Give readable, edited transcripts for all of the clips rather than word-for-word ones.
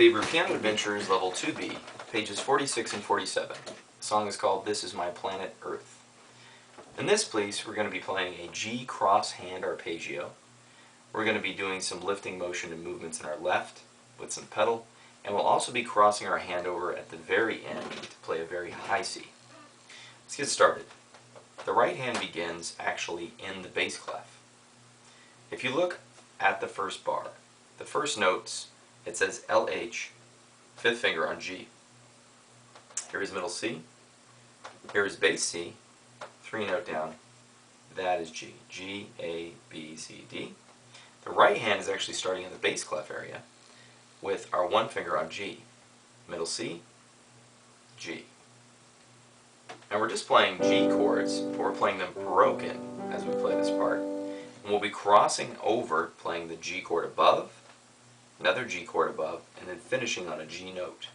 Faber Piano Adventures Level 2B, pages 46 and 47. The song is called This Is My Planet Earth. In this piece, we're going to be playing a G cross hand arpeggio. We're going to be doing some lifting motion and movements in our left with some pedal, and we'll also be crossing our hand over at the very end to play a very high C. Let's get started. The right hand begins actually in the bass clef. If you look at the first bar, the first notes, it says LH, fifth finger on G. Here is middle C. Here is bass C, 3-note down. That is G. G, A, B, C, D. The right hand is actually starting in the bass clef area with our one finger on G. Middle C, G. Now we're just playing G chords, but we're playing them broken as we play this part. And we'll be crossing over, playing the G chord above, another G chord above, and then finishing on a G note.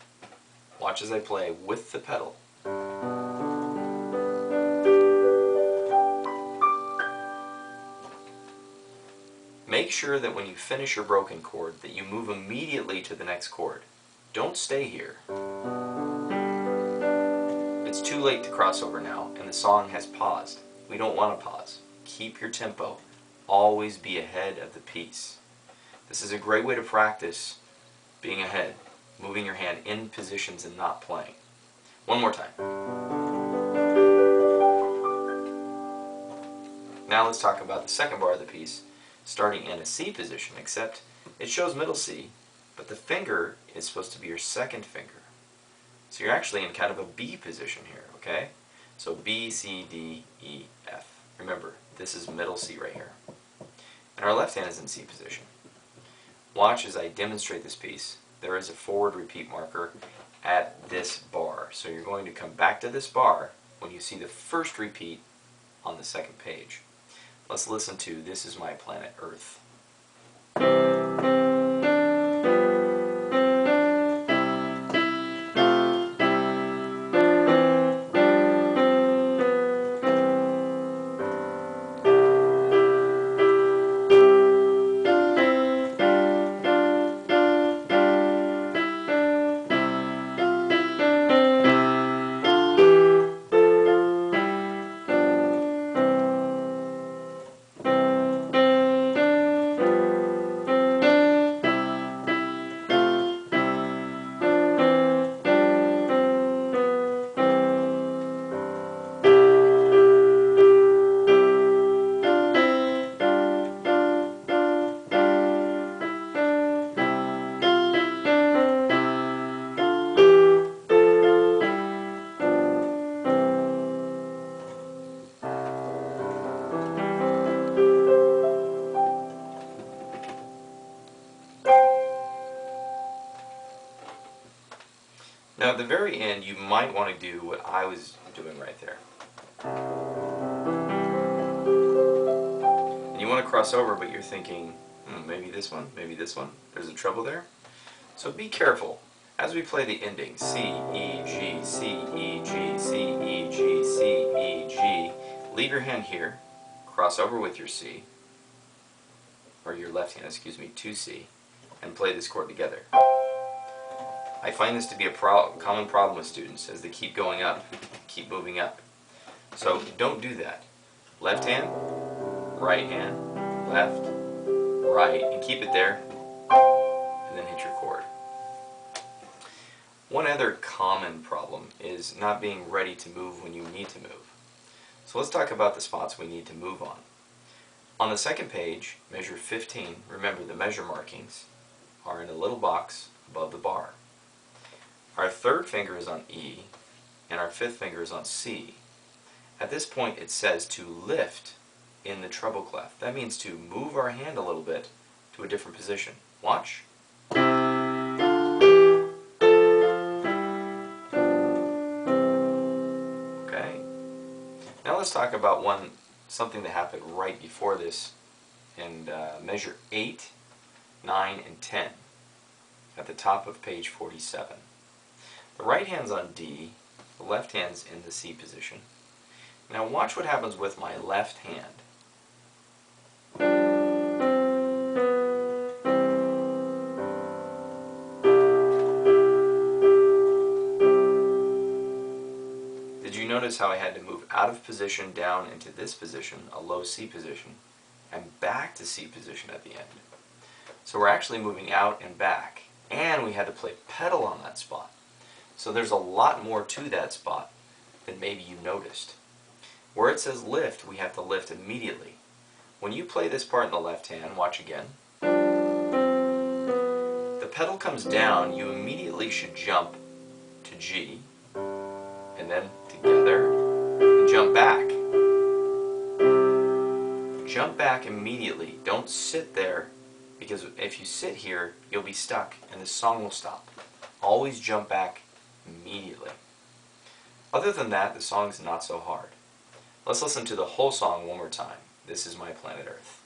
Watch as I play with the pedal. Make sure that when you finish your broken chord that you move immediately to the next chord. Don't stay here. It's too late to cross over now, and the song has paused. We don't want to pause. Keep your tempo. Always be ahead of the piece. This is a great way to practice being ahead, moving your hand in positions and not playing. One more time. Now let's talk about the second bar of the piece, starting in a C position, except it shows middle C, but the finger is supposed to be your second finger. So you're actually in kind of a B position here, okay? So B, C, D, E, F. Remember, this is middle C right here. And our left hand is in C position. Watch as I demonstrate this piece. There is a forward repeat marker at this bar. So you're going to come back to this bar when you see the first repeat on the second page. Let's listen to This Is My Planet Earth. Now at the very end, you might want to do what I was doing right there. And you want to cross over, but you're thinking, maybe this one, maybe this one. There's a treble there. So be careful. As we play the ending, C, E, G, C, E, G, C, E, G, C, E, G, leave your hand here, cross over with your C, or your left hand, excuse me, to C, and play this chord together. I find this to be a common problem with students as they keep going up, keep moving up. So don't do that. Left hand, left, right, and keep it there, and then hit your chord. One other common problem is not being ready to move when you need to move. So let's talk about the spots we need to move on. On the second page, measure 15, remember the measure markings are in a little box above the bar. Our third finger is on E, and our fifth finger is on C. At this point it says to lift in the treble clef. That means to move our hand a little bit to a different position. Watch. Okay. Now let's talk about something that happened right before this, and measure 8, 9, and 10 at the top of page 47. The right hand's on D, the left hand's in the C position. Now watch what happens with my left hand. notice how I had to move out of position down into this position, a low C position, and back to C position at the end. So we're actually moving out and back, and we had to play pedal on that spot. So there's a lot more to that spot than maybe you noticed. Where it says lift, we have to lift immediately. When you play this part in the left hand, watch again. The pedal comes down, you immediately should jump to G, and then together, and jump back. Jump back immediately. Don't sit there, because if you sit here, you'll be stuck and the song will stop. Always jump back immediately. Other than that, the song's not so hard. Let's listen to the whole song one more time. This is my planet Earth.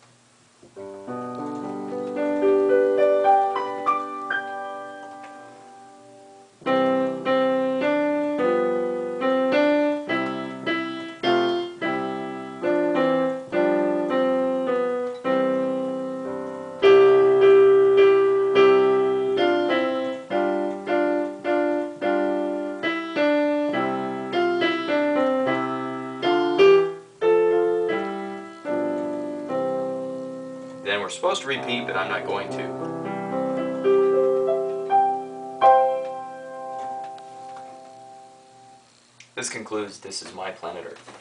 Then we're supposed to repeat, but I'm not going to. This concludes This Is My Planet Earth.